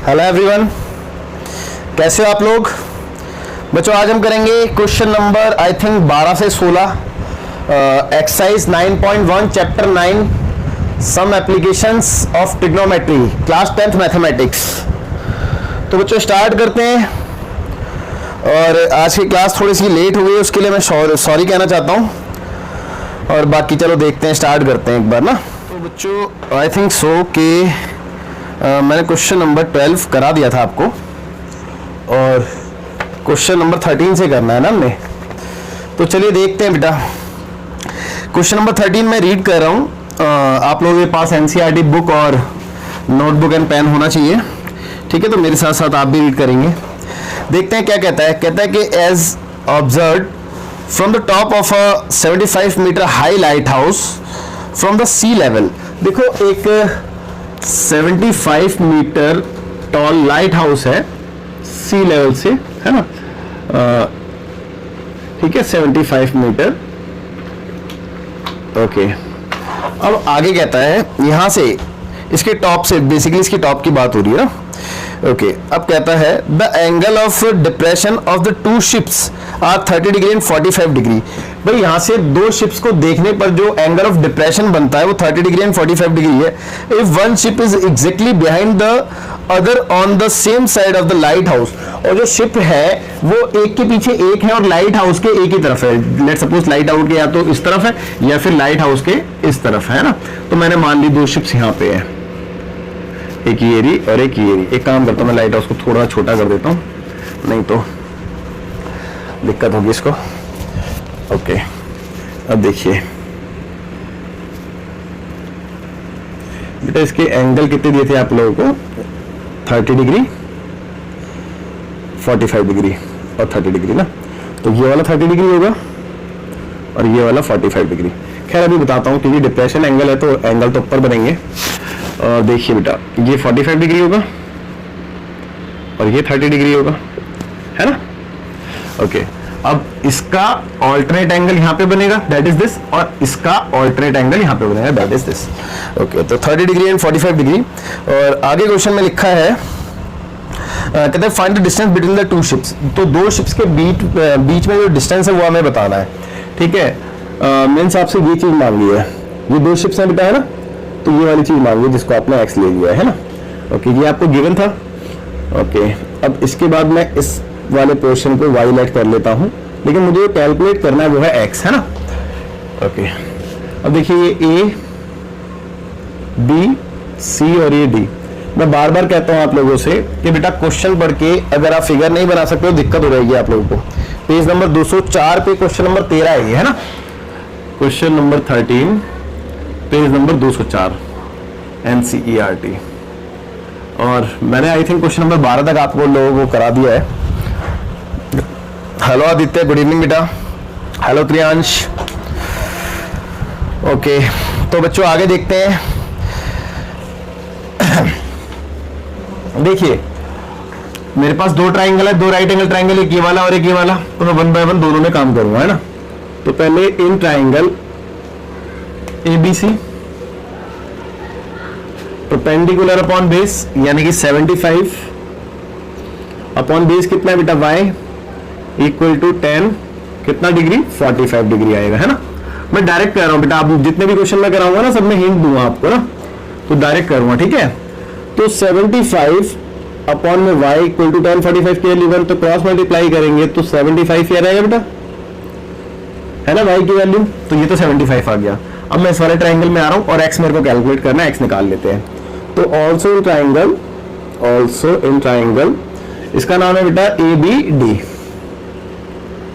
Hello everyone, कैसे हो आप लोग बच्चों। आज हम करेंगे क्वेश्चन नंबर आई थिंक 12 से 16 exercise 9.1 chapter 9 some applications of trigonometry class 10th mathematics. तो बच्चों स्टार्ट करते हैं। और आज की क्लास थोड़ी सी लेट हो गई, उसके लिए मैं सॉरी कहना चाहता हूँ। और बाकी चलो देखते हैं, स्टार्ट करते हैं एक बार ना। तो बच्चों आई थिंक सो कि मैंने क्वेश्चन नंबर 12 करा दिया था आपको, और क्वेश्चन नंबर 13 से करना है ना हमने। तो चलिए देखते हैं बेटा। क्वेश्चन नंबर 13 मैं रीड कर रहा हूँ। आप लोगों के पास एनसीईआरटी बुक और नोटबुक एंड पेन होना चाहिए, ठीक है। तो मेरे साथ साथ आप भी रीड करेंगे। देखते हैं क्या कहता है। कहता है कि as observe from the top of a 75 metre high lighthouse from the sea level. देखो एक 75 मीटर टॉल लाइट हाउस है सी लेवल से, है ना, ठीक है, 75 मीटर। ओके, अब आगे कहता है यहां से इसके टॉप से, बेसिकली इसकी टॉप की बात हो रही है ना। ओके, अब कहता है the angle of depression of the two ships are 30 degree and 45 degree. भाई यहां से दो शिप्स को देखने पर जो एंगल ऑफ डिप्रेशन बनता है वो 30 डिग्री एंड 45 डिग्री है। If one ship is exactly behind the other on the same side of the light house, और जो शिप है वो एक के पीछे एक है और लाइट हाउस के एक ही तरफ है। लेट सपोज लाइट हाउस के या तो इस तरफ है या फिर लाइट हाउस के इस तरफ है ना। तो मैंने मान ली दो शिप्स यहाँ पे है, एक ये रही और एक ये रही। एक काम करता हूँ, मैं लाइट हाउस को थोड़ा छोटा कर देता हूँ, नहीं तो दिक्कत होगी इसको। ओके, अब देखिए बेटा, इसके एंगल कितने दिए थे आप लोगों को? 30 डिग्री, 45 डिग्री और 30 डिग्री ना। तो ये वाला 30 डिग्री होगा और ये वाला 45 डिग्री। खैर अभी बताता हूँ, क्योंकि डिप्रेशन एंगल है तो एंगल तो ऊपर बनेंगे। और देखिए बेटा, ये 45 डिग्री होगा और ये 30 डिग्री होगा, है ना। ओके, अब इसका ऑल्टरनेट एंगल यहाँ पे बनेगा, दैट इज दिस, और इसका ऑल्टरनेट एंगल यहाँ पे बनेगा, दैट इज दिस। ओके, तो 30 डिग्री एंड 45 डिग्री। और आगे क्वेश्चन में लिखा है कहते हैं find the distance between the two ships. तो दो शिप्स के बीच में जो डिस्टेंस है वो हमें बताना है, ठीक है। मेरे हिसाब से ये चीज मांगी है, ये दो शिप्स हैं बेटा, है ना। तो ये वाली चीज मांगी है जिसको आपने एक्स ले लिया है ना। ओके, ये आपको गिवन था। ओके, अब इसके बाद मैं इस वाले पोर्शन को वाई लेट कर लेता हूं, लेकिन मुझे कैलकुलेट करना है वो है एक्स, है ना। ओके, अब देखिए ये ए बी सी और ये डी। मैं बार बार कहता हूं आप लोगों से कि बेटा क्वेश्चन पढ़ के अगर आप फिगर नहीं बना सकते हो दिक्कत हो जाएगी आप लोगों को। पेज नंबर 204 पे क्वेश्चन नंबर 13 है, है ना। Question number 13 page number 204 NCERT. और मैंने आई थिंक क्वेश्चन नंबर 12 तक आपको लोगों को करा दिया है। हेलो आदित्य, गुड इवनिंग बेटा। हेलो प्रियांश। ओके, तो बच्चों आगे देखते हैं। देखिए मेरे पास दो ट्राइंगल है, दो राइट एंगल ट्राइंगल, एक ये वाला और एक ये वाला। तो मैं वन बाय वन दोनों में काम करूंगा, है ना। तो पहले in triangle ABC perpendicular upon base, यानी कि 75 अपॉन बेस कितना है बेटा y इक्वल टू 10 कितना डिग्री, 45 डिग्री आएगा, है ना। मैं डायरेक्ट कर रहा हूं बेटा, आप जितने भी क्वेश्चन मैं कराऊंगा ना सब में हिंट दूंगा आपको ना, तो डायरेक्ट करूंगा, ठीक है। तो 75 अपॉन में y इक्वल टू 10, 45 के लिए तो क्रॉस मल्टीप्लाई करेंगे तो 75 ये रहेगा बेटा, है ना, y की वैल्यू। तो ये तो 75 आ गया। अब मैं इस वाले ट्राइंगल में आ रहा हूं और x मेरे को कैलकुलेट करना है, x निकाल लेते हैं। तो ऑल्सो इन ट्राइंगल इसका नाम है बेटा ABD।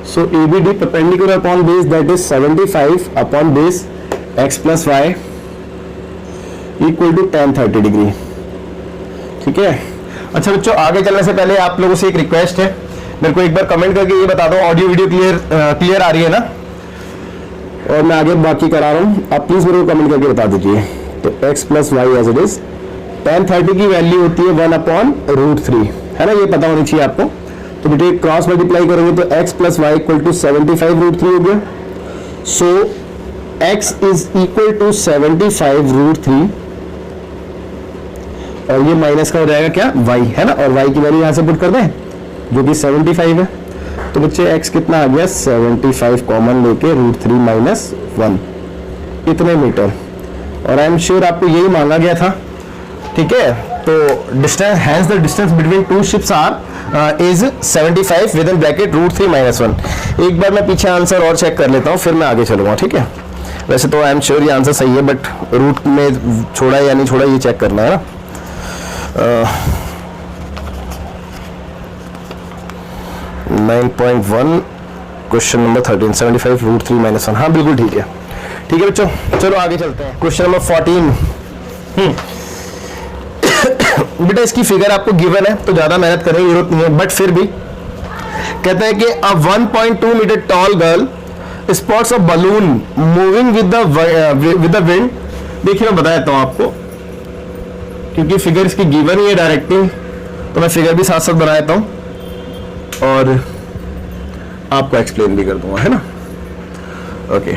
So ABD perpendicular upon base that is 75 upon base x plus y equal to 10 30 degree, ठीक है। अच्छा बच्चों, आगे चलने से पहले आप लोगों से एक रिक्वेस्ट है, मेरे को एक बार कमेंट करके ये बता दो ऑडियो वीडियो क्लियर आ रही है ना। और मैं आगे बाकी करा रहा हूँ, आप प्लीज मेरे को कमेंट करके बता दीजिए। तो x plus y as it is, 10 30 की वैल्यू होती है 1/√3, है ना, ये पता होनी चाहिए आपको। तो बेटे क्रॉस मल्टीप्लाई करेंगे तो x plus y equal to 75√3 हो गया। So x is equal to 75√3 और ये माइनस का हो जाएगा क्या, y है ना, और y की वैल्यू यहाँ से पुट कर दें जो कि 75 है। तो बच्चे x कितना आ गया 75 कॉमन लेके √3 माइनस 1 इतने मीटर। और आई एम श्योर आपको यही मांगा गया था, ठीक है। तो distance hence the distance between two ships are is 75 with in bracket √3 minus 1। एक बार मैं पीछे आंसर और चेक कर लेता हूँ, फिर मैं आगे चलूंगा, ठीक है। वैसे तो आई एम श्योर ये आंसर सही है, बट रूट में छोड़ा या नहीं छोड़ा ये चेक करना है ना। 9.1 क्वेश्चन नंबर 13 75 √3 माइनस 1। हाँ बिल्कुल ठीक है, ठीक है बच्चों, चलो आगे चलते हैं। Question number 14। बेटा इसकी फिगर आपको गिवन है तो ज्यादा मेहनत करने की जरूरत नहीं है, बट फिर भी कहता है कि a 1.2 metre tall girl spots a balloon moving with the wind. देखिए मैं बता देता हूं आपको, क्योंकि फिगर इसकी गिवन ही है डायरेक्टली, तो मैं फिगर भी साथ साथ बना देता हूं और आपको एक्सप्लेन भी कर दूंगा, है ना। ओके,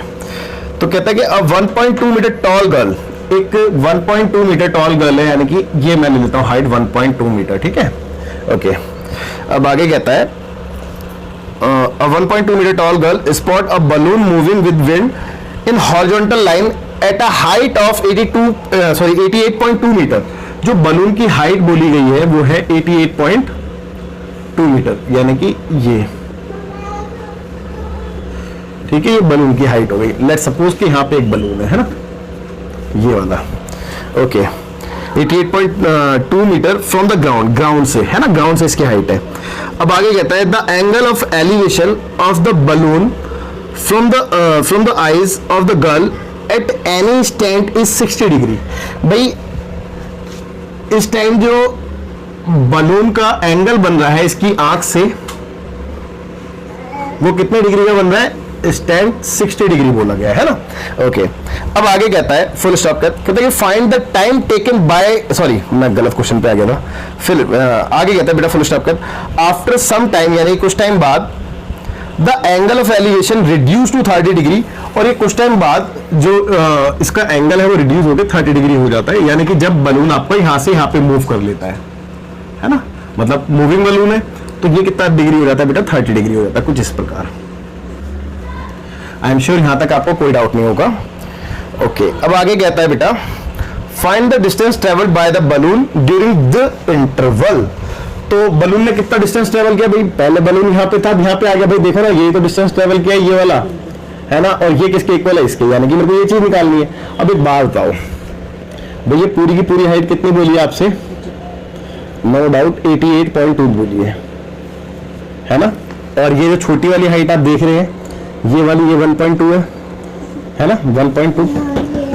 तो कहता है कि अब 1.2 मीटर टॉल गर्ल, एक 1.2 मीटर टॉल गर्ल है, यानी कि ये मैं ले लेता हूं हाइट 1.2 मीटर, ठीक है। ओके, अब आगे कहता है a 1.2 meter tall girl spot a balloon moving with wind in horizontal line at a height of 88.2 metre. जो बलून की हाइट बोली गई है वो है 88.2 मीटर, यानी कि ये, ठीक है, ये बलून की हाइट हो गई। लेट्स सपोज कि यहाँ पे एक बलून है ना, ये वाला। Okay, 88.2 metre from the ground, ground से, है ना, ग्राउंड से इसकी हाइट है। अब आगे कहता है the angle of elevation of the balloon from the eyes of the girl at any stand is 60 degree. भाई इस टाइम जो बलून का एंगल बन रहा है इसकी आंख से, वो कितने डिग्री का बन रहा है, स्टैंड 60 डिग्री बोला गया है ना। ओके, अब आगे कहता है फुल स्टॉप कहता है find the time taken bye, sorry मैं गलत क्वेश्चन पे आ गया था। फिर आगे कहता है बेटा फुल स्टॉप कर आफ्टर सम टाइम, यानी कुछ टाइम बाद the angle of elevation reduce to 30 degree, और ये कुछ टाइम बाद जो इसका एंगल है वो रिड्यूस होकर 30 डिग्री हो जाता है, यानी कि जब बलून आपको यहां से यहां पे मूव कर लेता है ना, मतलब मूविंग बलून है तो ये कितना डिग्री हो जाता है बेटा, 30 डिग्री हो जाता है, कुछ इस प्रकार। आई एम श्योर यहां तक आपको कोई डाउट नहीं होगा। ओके, अब आगे कहता है बेटा find the distance travelled by the balloon during the interval. तो बलून ने कितना डिस्टेंस ट्रेवल किया, भाई पहले बलून यहाँ पे था, यहाँ पे आ गया, भाई देखो ना ये तो डिस्टेंस ट्रेवल किया ये वाला, है ना, और ये किसके इक्वल है, इसके, यानी कि मेरे को ये चीज निकालनी है। अब एक बात बताओ भाई, ये पूरी की पूरी हाइट कितनी बोली है आपसे, नो डाउट 88.2 बोली है ना, और ये जो छोटी वाली हाइट आप देख रहे हैं ये वाली, ये 1.2 है ना, 1.2।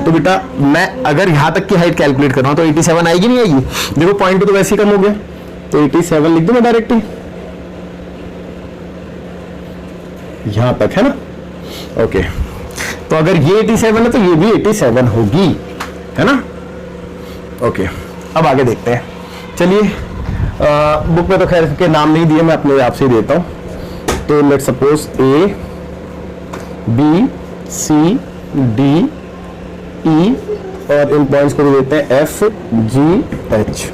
तो बेटा मैं अगर यहां तक की हाइट कैलकुलेट कर रहा हूं तो 87 आएगी नहीं आएगी, देखो 0.2 तो वैसे ही कम हो गया, तो 87 लिख दूं मैं डायरेक्ट ही यहां तक, है ना। ओके, तो अगर ये 87 है तो ये भी 87 होगी, है ना। ओके, अब आगे देखते हैं, चलिए बुक में तो खैर के नाम नहीं दिए, मैं अपने आप से ही देता हूं। तो let suppose A B C D E और इन पॉइंट्स को भी देते हैं एफ जी एच,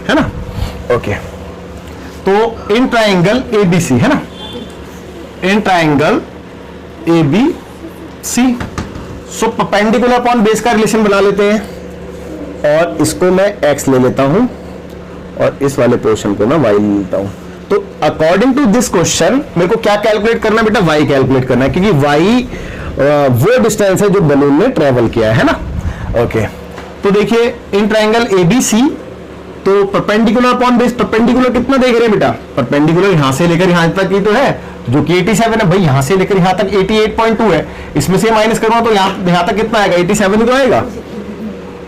है ना। ओके, तो इन ट्राइंगल ए बी सी, है ना, in triangle A B C, so perpendicular upon base का रिलेशन बना लेते हैं, और इसको मैं x ले लेता हूं और इस वाले पोर्शन को मैं y ले लेता हूं। तो अकॉर्डिंग टू दिस क्वेश्चन मेरे को क्या कैलकुलेट करना है बेटा, y कैलकुलेट करना है, क्योंकि y वो डिस्टेंस है जो बलून ने ट्रेवल किया है ना। ओके, तो देखिए इन ट्राइंगल एबीसी, तो परपेंडिकुलर अपॉन बेस, परपेंडिकुलर कितना देख रहे हैं बेटा, परपेंडिकुलर यहां से लेकर यहां तक ही तो है जो कि 87 है, भाई यहां से लेकर यहां तक 88.2 है, इसमें से माइनस करूंगा तो यहां तक कितना आएगा, 87 ही तो आएगा।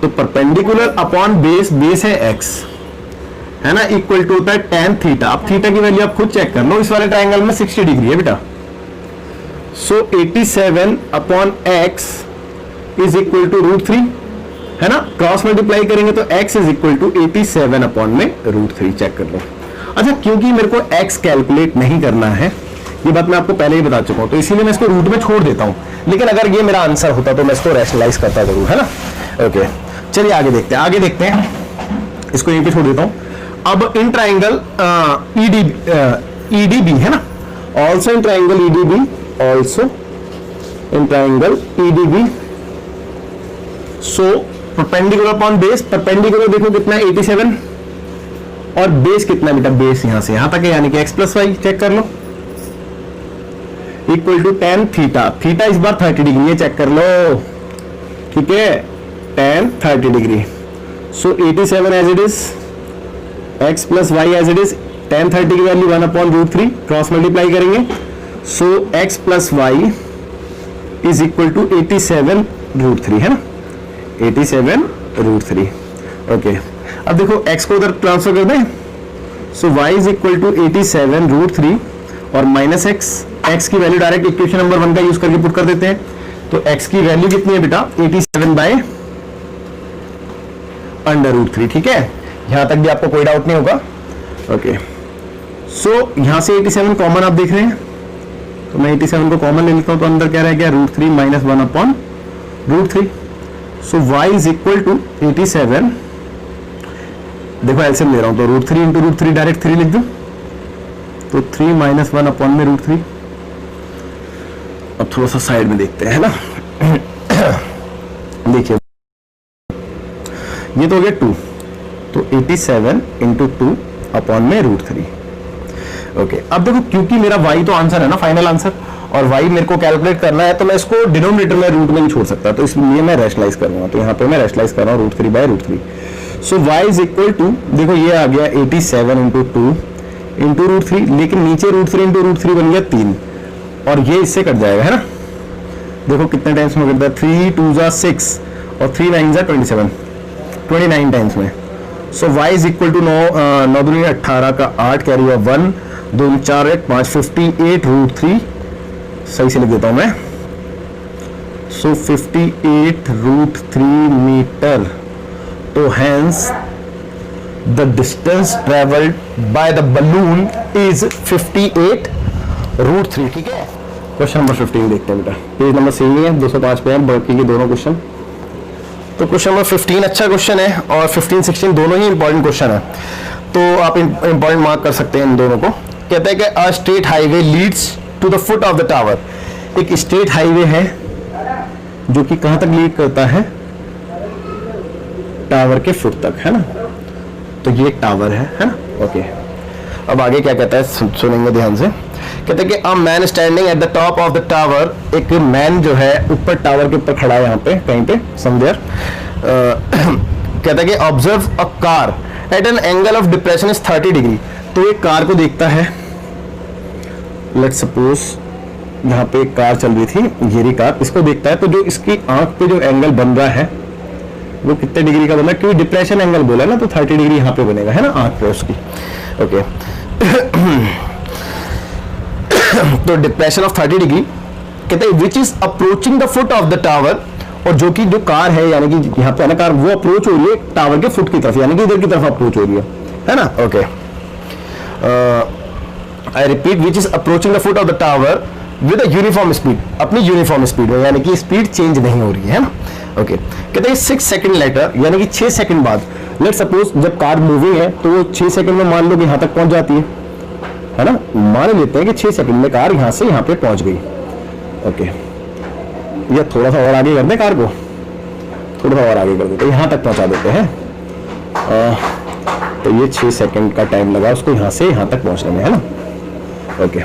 तो परपेंडिकुलर अपॉन बेस, बेस है x, है ना, इक्वल टू होता है tan थीटा। अब थीटा की वैल्यू आप खुद चेक कर लो, इस वाले ट्राइंगल में 60 डिग्री है बेटा, so 87 upon x is equal to √3, है ना, क्रॉस मल्टीप्लाई करेंगे तो x is equal to 87 upon में √3, चेक कर लो। अच्छा, क्योंकि मेरे को x कैलकुलेट नहीं करना है, ये बात मैं आपको पहले ही बता चुका हूं, तो इसीलिए मैं इसको रूट में छोड़ देता हूं, लेकिन अगर ये मेरा आंसर होता तो मैं इसको रैशनलाइज करता जरूर, है ना। ओके, चलिए आगे देखते हैं, इसको यहीं पे छोड़ देता हूं। अब इन ट्राइंगल ईडीबी है ना, also in triangle EDB, also in triangle EDB, so perpendicular upon base, perpendicular देखो कितना है 87 और बेस कितना है बेटा, बेस यहां से यहां तक है यानी कि x प्लस वाई, चेक कर लो, equal to tan theta, theta इस बार 30 डिग्री है, चेक कर लो, ठीक है, tan 30 degree, so 87 as it is, x plus y as it is, tan 30 की वैल्यू 1/√3, क्रॉस मल्टीप्लाई करेंगे, so x plus y is equal to 87√3 है ना, 87√3। ओके, अब देखो x को उधर ट्रांसफर कर दें, सो y इज इक्वल टू 87√3 और माइनस x की वैल्यू डायरेक्ट इक्वेशन नंबर 1 का यूज करके पुट कर देते हैं, तो x की वैल्यू कितनी है बेटा 87/√3, ठीक है, यहां तक भी आपको कोई डाउट नहीं होगा। ओके, सो यहां से 87 कॉमन आप देख रहे हैं, तो मैं 87 को कॉमन ले लेता हूं, तो अंदर क्या रह गया √3 minus 1/√3, so y is equal to 87, देखो एलसीएम ले रहा हूं, तो √3 इंटू √3 डायरेक्ट 3 लिख दूं, तो 3 माइनस 1/√3। अब थोड़ा सा साइड में देखते हैं ना, देखिए ये तो हो गया 2, तो 87 इंटू 2/√3। ओके, अब देखो क्योंकि मेरा y तो आंसर है ना, फाइनल आंसर, और y मेरे को कैलकुलेट करना है, तो मैं इसको डिनोमिनेटर में रूट में नहीं छोड़ सकता, तो इसलिए मैं रैशनलाइज करूंगा, तो यहाँ पे मैं रैशनलाइज कर रहा हूँ √3/√3। सो y इज इक्वल टू, देखो ये आ गया 87 इंटू 2 इंटू √3, लेकिन नीचे √3 इंटू √3 बन गया 3, और ये इससे कट जाएगा है ना, देखो कितने टाइम्स में कटता है, 3 2 जा 6 और 3 9 जा 27, 29 टाइम्स में। सो y इज इक्वल टू 9 दूनी 18 का 8 कैरी हुआ 1 2 4 1 5 58√3, सही से लिख देता हूं मैं, सो 58√3 मीटर, तो hence the distance travelled by the balloon is 58√3, ठीक है। क्वेश्चन नंबर 15 देखते हैं बेटा, पेज नंबर सही है 205 पे है, बाकी के दोनों क्वेश्चन। तो क्वेश्चन नंबर 15 अच्छा क्वेश्चन है, और 15 16 दोनों ही इंपॉर्टेंट क्वेश्चन है, तो आप इंपॉर्टेंट मार्क कर सकते हैं इन दोनों को। कहते हैं कि a straight highway leads to the foot of the tower, एक स्ट्रेट हाईवे है जो कि कहां तक लीड करता है, टावर के फुट तक, है ना, तो ये एक टावर है ना। ओके, अब आगे क्या कहता है सुनेंगे ध्यान से। कहते हैं कि a man standing at the top of the tower, एक मैन जो है ऊपर टावर के ऊपर खड़ा है, यहाँ पे कहीं पे समवेयर। कहता है कि observe a car eight an angle of depression is 30 degree, तो एक कार को देखता है, लेट्स सपोज यहाँ पे एक कार चल रही थी, ये रही कार, इसको देखता है, तो जो इसकी आंख पे जो एंगल बन रहा है वो कितने डिग्री का बना, क्योंकि डिप्रेशन एंगल बोला है ना, तो 30 डिग्री यहाँ पे बनेगा, है ना, आंख पे उसकी। ओके, तो डिप्रेशन ऑफ 30 डिग्री, कहते हैं which is approaching the foot of the tower, और जो कि जो कार है यानी कि यहाँ पे है ना कार, वो अप्रोच हो रही है टावर के फुट की तरफ, यानी कि इधर की तरफ अप्रोच हो रही है ना। Okay, I repeat, which is approaching the foot of the tower with a uniform speed, अपनी यूनिफॉर्म स्पीड में, यानी कि स्पीड चेंज नहीं हो रही है ना। ओके, कहते हैं 6 सेकंड लेटर, यानी कि 6 सेकंड बाद, लेट सपोज जब कार मूविंग है तो वो 6 सेकंड में मान लो कि यहाँ तक पहुंच जाती है ना, मान लेते हैं कि 6 सेकंड में कार यहाँ से यहाँ पे पहुंच गई। ओके, या थोड़ा सा और आगे कर दें कार को, थोड़ा सा और आगे कर देते हैं, यहाँ तक पहुंचा देते हैं, तो ये 6 सेकंड का टाइम लगा उसको यहाँ से यहाँ तक पहुंचने में, है ना। ओके,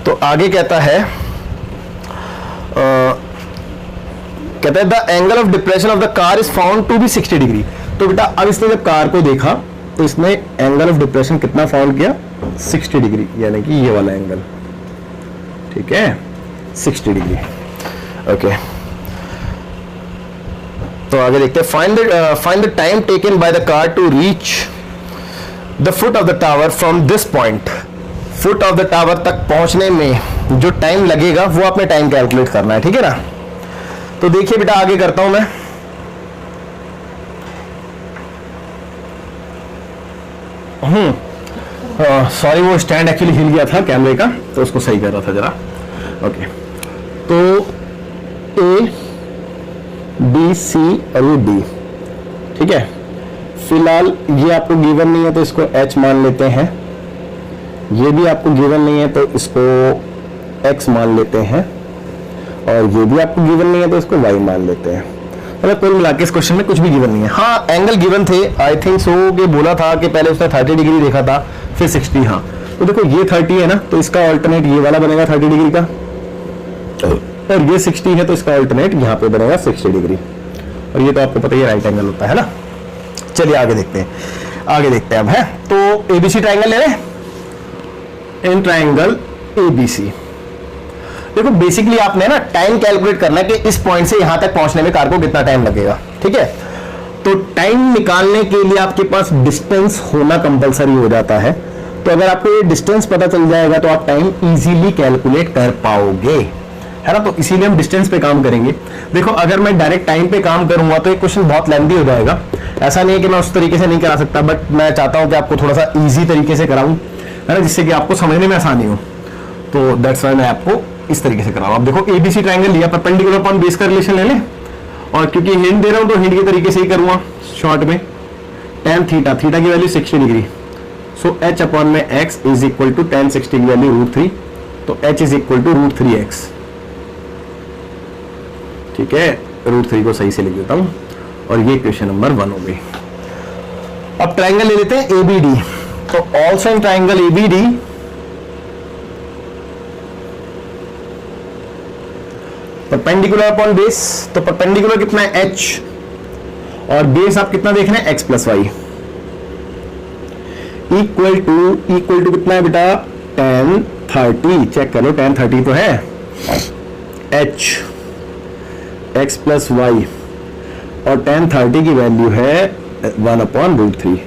तो आगे कहता है, कहता है the angle of depression of the car is found to be 60 degree, तो बेटा अब इसने जब कार को देखा तो इसने एंगल ऑफ डिप्रेशन कितना फाउंड किया, 60 डिग्री, यानी कि ये वाला एंगल, ठीक है, 60 डिग्री। ओके, तो आगे देखते हैं, find the time taken by the car to reach the foot of the tower from this point, foot of the tower तक पहुंचने में जो टाइम लगेगा वो आपने टाइम कैलकुलेट करना है, ठीक है ना। तो देखिए बेटा आगे करता हूं मैं, सॉरी वो स्टैंड एक्चुअली हिल गया था कैमरे का, तो उसको सही कर रहा था जरा। ओके, तो A B C और ये D, ठीक है, फिलहाल ये आपको गिवन नहीं है तो इसको h मान लेते हैं, ये भी आपको गिवन नहीं है तो इसको x मान लेते हैं, और ये भी आपको गिवन नहीं है तो इसको y मान लेते हैं। मतलब कुल मिला के इस क्वेश्चन में कुछ भी गिवन नहीं है। हाँ एंगल गिवन थे, आई थिंक सो के बोला था कि पहले उसने 30 डिग्री देखा था फिर 60। हाँ तो देखो ये 30 है ना, तो इसका ऑल्टरनेट ये वाला बनेगा 30 डिग्री का, और ये 60 है तो इसका ऑल्टरनेट यहाँ पे बनेगा 60 डिग्री, और ये तो आपको पता ही राइट एंगल होता है ना। चलिए आगे देखते हैं, आगे देखते हैं अब है। तो एबीसी ट्राइंगल ले रहे हैं, इन ट्राइंगल एबीसी। देखो बेसिकली आपने ना टाइम कैलकुलेट करना है कि इस पॉइंट से यहां तक पहुंचने में कार को कितना टाइम लगेगा, ठीक है। तो टाइम निकालने के लिए आपके पास डिस्टेंस होना कंपलसरी हो जाता है, तो अगर आपको ये डिस्टेंस पता चल जाएगा तो आप टाइम इजीली कैलकुलेट कर पाओगे, है ना। तो इसीलिए हम डिस्टेंस पे काम करेंगे। देखो अगर मैं डायरेक्ट टाइम पे काम करूंगा तो ये क्वेश्चन बहुत लेंथी हो जाएगा। ऐसा नहीं है कि मैं उस तरीके से नहीं करा सकता, बट मैं चाहता हूं कि आपको थोड़ा सा इजी तरीके से कराऊं, है ना, जिससे कि आपको समझने में आसानी हो। तो दैट्स व्हाई मैं आपको इस तरीके से कराऊं। अब देखो एबीसी ट्राइंगल लिया, परपेंडिकुलर अपॉन बेस का रिलेशन ले लें, और क्योंकि हिंट दे रहा हूं तो हिंट के तरीके से ही करूंगा शॉर्ट में। tan थीटा, थीटा की value 60 degree, so h upon में x is equal to tan 60 की वैल्यू √3, तो h is equal to √3x, ठीक है। √3 को सही से लिख देता हूं, और ये क्वेश्चन नंबर 1 हो गई। अब ट्राइंगल ले लेते हैं एबीडी। तो also in triangle ABD perpendicular upon base, तो परपेंडिकुलर कितना है h, और बेस आप कितना देख रहे हैं x plus y, equal to कितना है बेटा tan 30, चेक करो tan 30 तो है, h x प्लस वाई, और tan 30 की वैल्यू है 1/√3।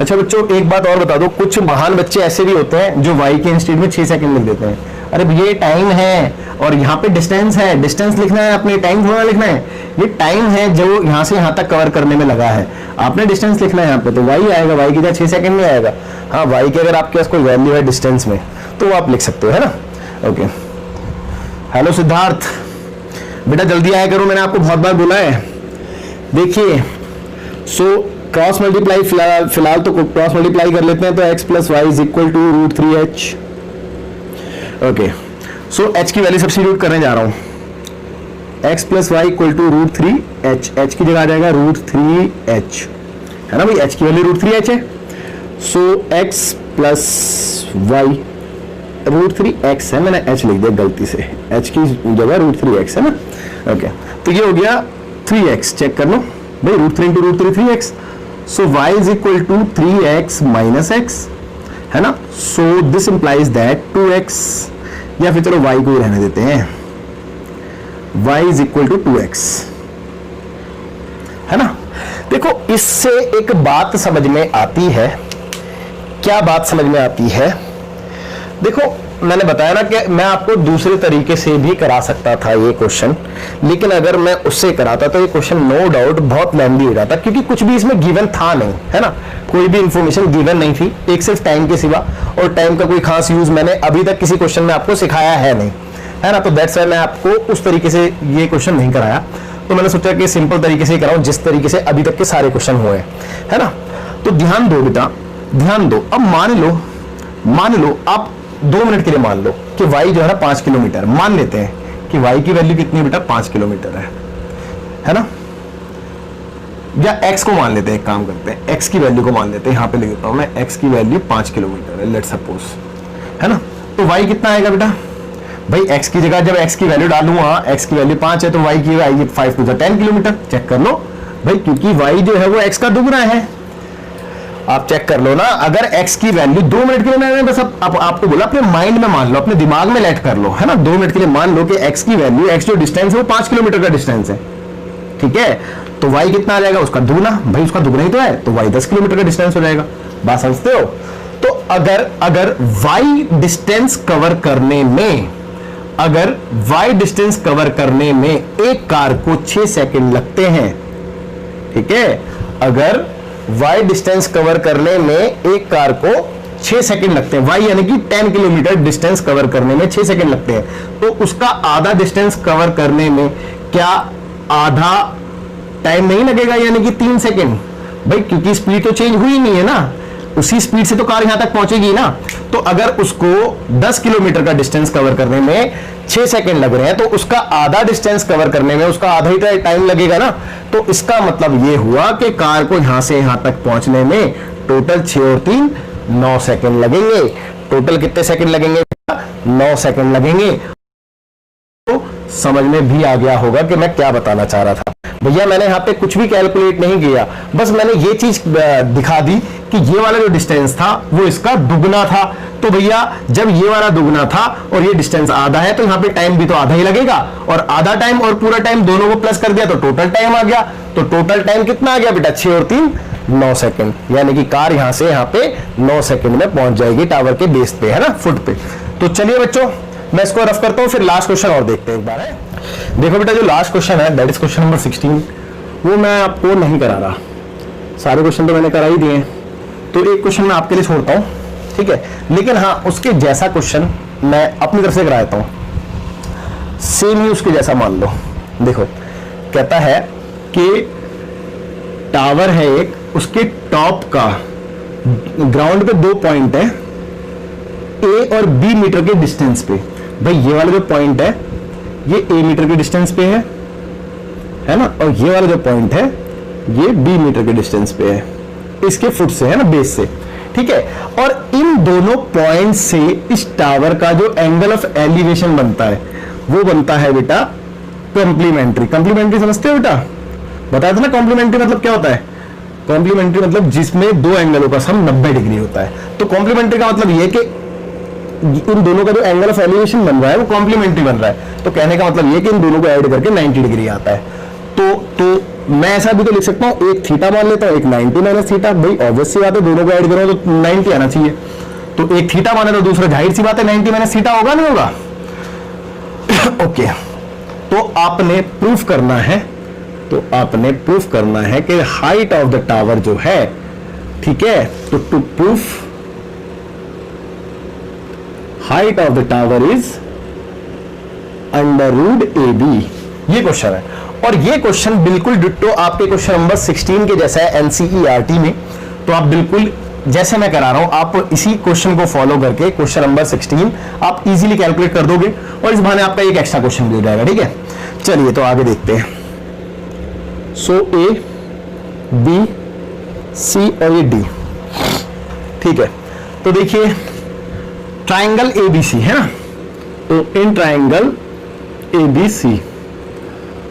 अच्छा बच्चों एक बात और बता दो, कुछ महान बच्चे ऐसे भी होते हैं जो y के इंस्टेड में 6 सेकंड लिख देते हैं। अरे ये टाइम है और यहाँ पे डिस्टेंस है, डिस्टेंस लिखना है अपने, टाइम थोड़ा लिखना है। ये टाइम है जो यहाँ से यहाँ तक कवर करने में लगा है, आपने डिस्टेंस लिखना है यहाँ पे, तो y आएगा, y की जगह 6 सेकंड में आएगा। हाँ y की अगर आपके पास कोई वैल्यू है डिस्टेंस में तो वो आप लिख सकते हो, है ना। ओके हेलो सिद्धार्थ, बेटा जल्दी आया करो, मैंने आपको बहुत बार बोला है। देखिए सो क्रॉस मल्टीप्लाई, फिलहाल तो क्रॉस मल्टीप्लाई कर लेते हैं, तो x plus y is equal to √3h। Okay so h की वैल्यू सब्स्टिट्यूट करने जा रहा हूं, x plus y equal to √3h, h की जगह आ जाएगा √3h, है ना भाई, h की वैल्यू √3h है। सो x प्लस वाई √3x है, मैंने h लिख दिया गलती से, h की जगह √3x है ना। ओके तो ये हो गया 3x, चेक कर लो भाई, √3 × √3 3x, so y is equal to 3x minus x, है ना। So this implies that 2x, या फिर चलो y को ही रहने देते हैं, y is equal to 2x, है ना। देखो इससे एक बात समझ में आती है, क्या बात समझ में आती है, देखो मैंने बताया ना कि मैं आपको दूसरे तरीके से भी करा सकता था ये क्वेश्चन, लेकिन अगर मैं उससे कराता तो ये क्वेश्चन नो डाउट बहुत लेंथी हो जाता, क्योंकि कुछ भी इसमें गिवन था नहीं, है ना, कोई भी इंफॉर्मेशन गिवन नहीं थी, एक सिर्फ टाइम के सिवा, और टाइम का कोई खास यूज मैंने अभी तक किसी क्वेश्चन में आपको सिखाया है नहीं, है ना। तो दैट्स व्हाई मैं आपको उस तरीके से ये क्वेश्चन नहीं कराया, तो मैंने सोचा कि सिंपल तरीके से कराऊं जिस तरीके से अभी तक के सारे क्वेश्चन हुए, है ना। तो ध्यान दो बेटा, ध्यान दो। अब मान लो आप 2 मिनट के लिए मान लो कि y जो है ना 5 किलोमीटर, मान लेते हैं कि y की वैल्यू कितनी बेटा 5 किलोमीटर है ना, या x को मान लेते हैं, एक काम करते हैं x की वैल्यू को मान लेते हैं, यहां पे लिख देता हूं मैं, x की वैल्यू 5 किलोमीटर है, लेट्स सपोज, है ना। तो y कितना आएगा बेटा, भाई x की जगह जब x की वैल्यू डालूंगा, x की वैल्यू 5 है तो y की आएगी 5 × 10 किलोमीटर, चेक कर लो भाई, क्योंकि y जो है वो x का दुगना है, आप चेक कर लो ना। अगर x की वैल्यू 2 मिनट के लिए, मैंने बस आपको बोला अपने माइंड में मान लो, अपने दिमाग में लेट कर लो, है ना, 2 मिनट के लिए मान लो कि x की वैल्यू, x जो डिस्टेंस है वो 5 किलोमीटर का डिस्टेंस है, ठीक है। तो y कितना आ जाएगा, उसका दुगना, भाई उसका दुगना ही तो है, तो y 10 किलोमीटर का डिस्टेंस हो जाएगा, बात समझते हो। तो अगर y डिस्टेंस कवर करने में, अगर y डिस्टेंस कवर करने में एक कार को 6 सेकंड लगते हैं, ठीक है, अगर y डिस्टेंस कवर करने में एक कार को 6 सेकंड लगते हैं, y यानी कि 10 किलोमीटर डिस्टेंस कवर करने में 6 सेकंड लगते हैं, तो उसका आधा डिस्टेंस कवर करने में क्या आधा टाइम नहीं लगेगा, यानी कि 3 सेकंड। भाई क्योंकि स्पीड तो चेंज हुई नहीं है ना, उसी स्पीड से तो कार यहां तक पहुंचेगी ना। तो अगर उसको 10 किलोमीटर का डिस्टेंस कवर करने में 6 सेकंड लग रहे हैं, तो उसका आधा डिस्टेंस कवर करने में उसका आधा ही टाइम लगेगा ना। तो इसका मतलब ये हुआ कि कार को यहां से यहां तक पहुंचने में टोटल 6 और 3 9 सेकंड लगेंगे। टोटल कितने सेकंड लगेंगे? 9 सेकंड लगेंगे। तो समझ में भी आ गया होगा कि मैं क्या बताना चाह रहा था। भैया मैंने यहाँ पे कुछ भी कैलकुलेट नहीं किया, बस मैंने ये चीज दिखा दी कि ये वाला जो डिस्टेंस था वो इसका दुगना था। तो भैया जब ये वाला दुगना था और ये डिस्टेंस आधा है, तो यहाँ पे टाइम भी तो आधा ही लगेगा, और आधा टाइम और पूरा टाइम दोनों को प्लस कर दिया तो टोटल टाइम आ गया। तो टोटल टाइम कितना आ गया बेटा? 6 और 3 9 सेकंड, यानी कि कार यहां से यहां पे 9 सेकंड में पहुंच जाएगी टावर के बेस पे, है ना, फुट पे। तो चलिए बच्चों मैं इसको रफ करता हूं, फिर लास्ट क्वेश्चन और देखते हैं एक बार। है देखो बेटा, जो लास्ट क्वेश्चन है दैट इज क्वेश्चन नंबर 16, वो मैं आपको नहीं करा रहा, सारे क्वेश्चन तो मैंने करा ही दिए, तो एक क्वेश्चन मैं आपके लिए छोड़ता हूं, ठीक है। लेकिन हाँ, उसके जैसा क्वेश्चन मैं अपनी तरफ से करा देता हूं, सेम ही उसके जैसा मान लो। देखो कहता है कि टावर है एक, उसके टॉप का ग्राउंड पे 2 पॉइंट है, ए और बी मीटर के डिस्टेंस पे। भाई ये वाला जो पॉइंट है ये ए मीटर के डिस्टेंस पे है ना, और ये वाला जो पॉइंट है ये बी मीटर के डिस्टेंस पे है, इसके फुट से, है ना, बेस से, ठीक है। और इन दोनों पॉइंट से इस टावर का जो एंगल ऑफ एलिवेशन बनता है वो बनता है बेटा कॉम्प्लीमेंट्री। कॉम्प्लीमेंट्री समझते हो बेटा? बताया था ना कॉम्प्लीमेंट्री मतलब क्या होता है? कॉम्प्लीमेंट्री मतलब जिसमें दो एंगलों का सम 90 डिग्री होता है। तो कॉम्प्लीमेंट्री का मतलब ये कि इन दोनों का जो एंगल ऑफ एलिवेशन बन रहा है वो कॉम्प्लीमेंट्री बन रहा है। तो कहने का मतलब ये कि इन दोनों को ऐड करके 90 डिग्री आता है। तो मैं ऐसा भी तो लिख सकता हूं, एक थीटा मान लेता हूं, एक 90 माइनस थीटा। भाई ऑब्वियस सी बात है, दोनों को ऐड करो तो 90 आना चाहिए। तो एक थीटा माने तो दूसरा जाहिर सी बात है 90 माइनस थीटा होगा, नहीं होगा? ओके, तो आपने प्रूफ करना है कि हाइट ऑफ द टावर जो है, ठीक है, तो to proof height of the tower is √AB, ये क्वेश्चन है। और ये क्वेश्चन बिल्कुल डिट्टो आपके क्वेश्चन नंबर 16 के जैसा है NCERT में। तो आप बिल्कुल जैसे मैं करा रहा हूं, आप इसी क्वेश्चन को फॉलो करके क्वेश्चन नंबर 16 आप इजीली कैलकुलेट कर दोगे, और इस बहाने आपका एक एक्स्ट्रा क्वेश्चन भी हो जाएगा, ठीक है। चलिए तो आगे देखते हैं। सो A, B, C और ये D, ठीक है। तो देखिए ट्राइंगल ABC है ना, तो in triangle ABC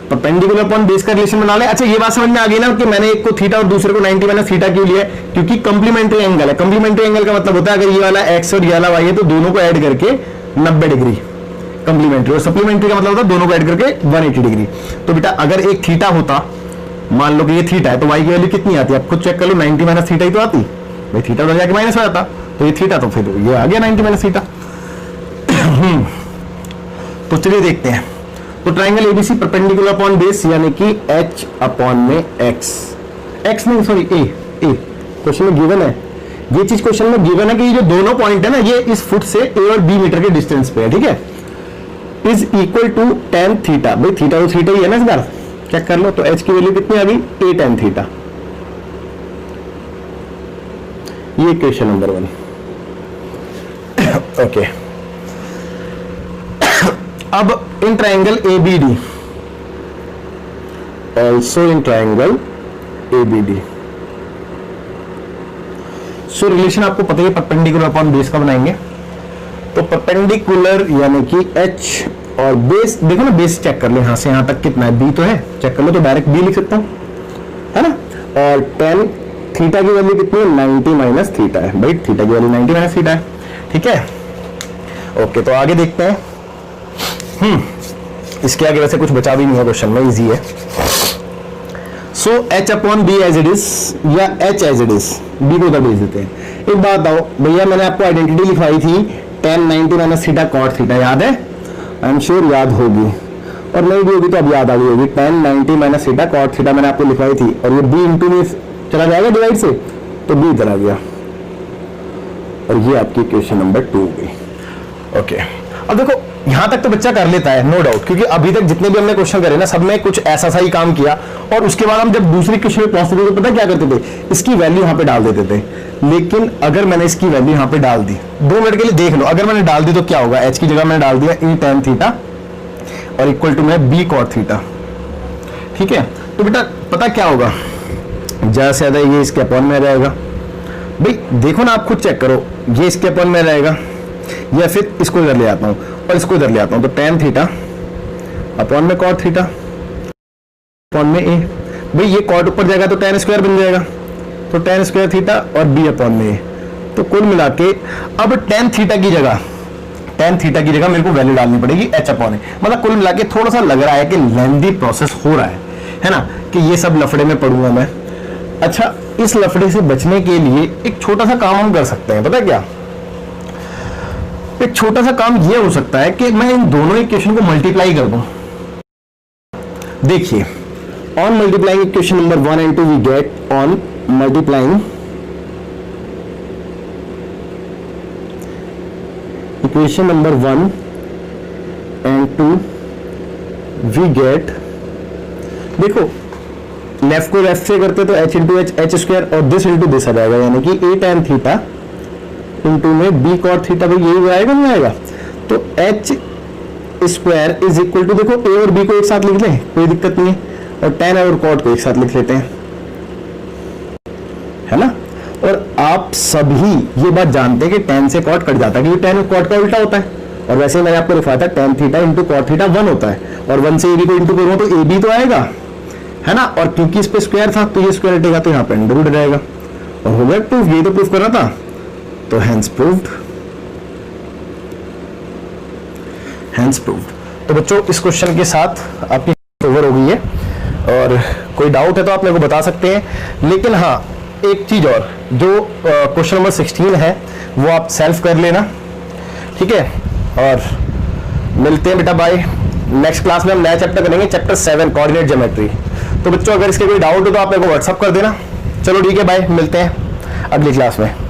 perpendicular upon base का रिलेशन बना ले। अच्छा ये बात समझ में आ गई ना कि मैंने एक को थीटा और दूसरे को 90 माइनस थीटा क्यों लिया? क्योंकि कंप्लीमेंट्री एंगल है। कंप्लीमेंट्री एंगल का मतलब होता है अगर ये वाला x और ये वाला y है तो दोनों को ऐड करके 90 डिग्री कंप्लीमेंट्री, और सप्लीमेंट्री का मतलब होता है दोनों को ऐड करके 180 डिग्री। तो बेटा अगर एक थीटा होता, मान लो कि ये थीटा है, तो y की वैल्यू कितनी आती है? आप खुद चेक कर लो, 90 माइनस थीटा ही तो आती। भाई थीटा उधर जाके माइनस हो जाता, तो ये थीटा, तो फिर ये आ गया 90 माइनस थीटा। तो चलिए देखते हैं। तो triangle ABC perpendicular upon base, यानी कि H अपॉन में x नहीं सॉरी A क्वेश्चन में गिवन है, ये चीज क्वेश्चन में गिवन है कि ये जो दोनों पॉइंट है ना, ये इस फुट से A और B मीटर के डिस्टेंस पे है, ठीक है। Is equal to tan theta. भाई थीटा तो थीटा ही है ना, इस बार चेक कर लो। तो H की वैल्यू कितनी आ गई? A tan theta. ये क्वेश्चन नंबर 1। ओके, अब in triangle ABD, also in triangle ABD, so relation आपको पता ही है, परपेंडिकुलर अपॉन बेस का बनाएंगे। तो परपेंडिकुलर यानी कि H और बेस, देखो ना बेस चेक कर ले, यहां से यहां तक कितना है? B तो है, चेक कर लो, तो डायरेक्ट B लिख सकता हूं, है ना। और tan थीटा की वैल्यू कितनी है? 90 माइनस थीटा है। भाई थीटा की वैल्यू 90 माइनस थीटा है, ठीक है। ओके, तो आगे देखते हैं। इसके आगे वैसे कुछ बचा भी नहीं है क्वेश्चन में, इजी है। So H upon B as it is, या H as it is, B को उधर भेज देते हैं। एक बात बताओ भैया, मैंने आपको आइडेंटिटी लिखवाई थी tan 90 minus theta cot theta, याद है? आई एम श्योर याद होगी, और नहीं भी होगी तो अब याद आ गई होगी। tan 90 minus theta cot theta मैंने आपको लिखवाई थी, और ये B इंटू में चला जाएगा डिवाइड से, तो B इधर आ गया, और ये आपकी क्वेश्चन नंबर 2 हो गई। ओके, अब देखो यहां तक तो बच्चा कर लेता है, नो डाउट, क्योंकि अभी तक जितने भी हमने क्वेश्चन करे ना, सब में कुछ ऐसा सा ही काम किया। और उसके बाद हम जब दूसरे क्वेश्चन में पहुंचते थे तो पता क्या करते थे, इसकी वैल्यू यहां पे डाल देते थे। लेकिन अगर मैंने इसकी वैल्यू यहां पे डाल दी, 2 मिनट के लिए देख लो, अगर मैंने डाल दी तो क्या होगा, एच की जगह मैंने डाल दिया ई tan थीटा और इक्वल टू में बी cot थीटा। ठीक है, तो बेटा पता क्या होगा, ज्यादा से ज्यादा ये इसके अपॉन में रहेगा। भाई देखो ना, आप खुद चेक करो, ये इसके अपॉन में रहेगा, या फिर इसको इधर ले आता हूं और इसको इधर ले आता हूं, तो tan थीटा अपॉन में cot थीटा अपॉन में ए। भाई ये cot ऊपर जाएगा तो tan स्क्वायर बन जाएगा, तो tan स्क्वायर थीटा और b अपॉन में ए। तो कुल मिला के अब tan थीटा की जगह मेरे को वैल्यू डालनी पड़ेगी h अपॉन ए। मतलब कुल मिला के थोड़ा सा लग रहा है कि लेंथी प्रोसेस हो रहा है ना, कि ये सब लफड़े में पढ़ूंगा मैं। अच्छा, इस लफड़े से बचने के लिए एक छोटा सा काम हम कर सकते हैं, पता है क्या? एक छोटा सा काम ये हो सकता है कि मैं इन दोनों इक्वेशन को मल्टीप्लाई कर दूं। देखिए, on multiplying equation number 1 and 2 we get, on multiplying equation number 1 and 2 we get, देखो लेफ्ट को लेफ्ट से करते तो h इंटू एच स्क्वायर और दिस इंटू दिस आ जाएगा, यानी कि a tan थीटा इंटू में b cot थीटा। भाई यही आएगा, नहीं आएगा? तो h square is equal to, देखो a और b को एक साथ लिख लें, कोई दिक्कत नहीं है, और tan और cot को एक साथ लिख लेते हैं, है ना। और आप सभी ये बात जानते हैं कि tan से cot कट जाता है, क्योंकि tan और cot का उल्टा होता है। और वैसे मैंने आपको दिखाया था tan theta into cot theta 1 होता है, और 1 से ab को इंटू करूंगा तो ab तो आएगा, है ना। और क्योंकि इस पे स्क्वायर था तो ये स्क्वायर हटेगा, तो यहाँ पे अंडर रूट रहेगा, और हो गया प्रूफ। ये तो प्रूफ करना था, तो हैंस प्रूव्ड। तो बच्चों, इस क्वेश्चन के साथ आपकी ओवर हो गई है, और कोई डाउट है तो आप मेरे को बता सकते हैं। लेकिन हाँ, एक चीज और, जो क्वेश्चन नंबर 16 है वो आप सेल्फ कर लेना, ठीक है। और मिलते हैं बेटा, बाय। नेक्स्ट क्लास में हम नया चैप्टर करेंगे, चैप्टर 7 कोऑर्डिनेट ज्योमेट्री। तो बच्चों, अगर इसके कोई डाउट हो तो आप मेरे को व्हाट्सअप कर देना। चलो ठीक है, बाय, मिलते हैं अगली क्लास में।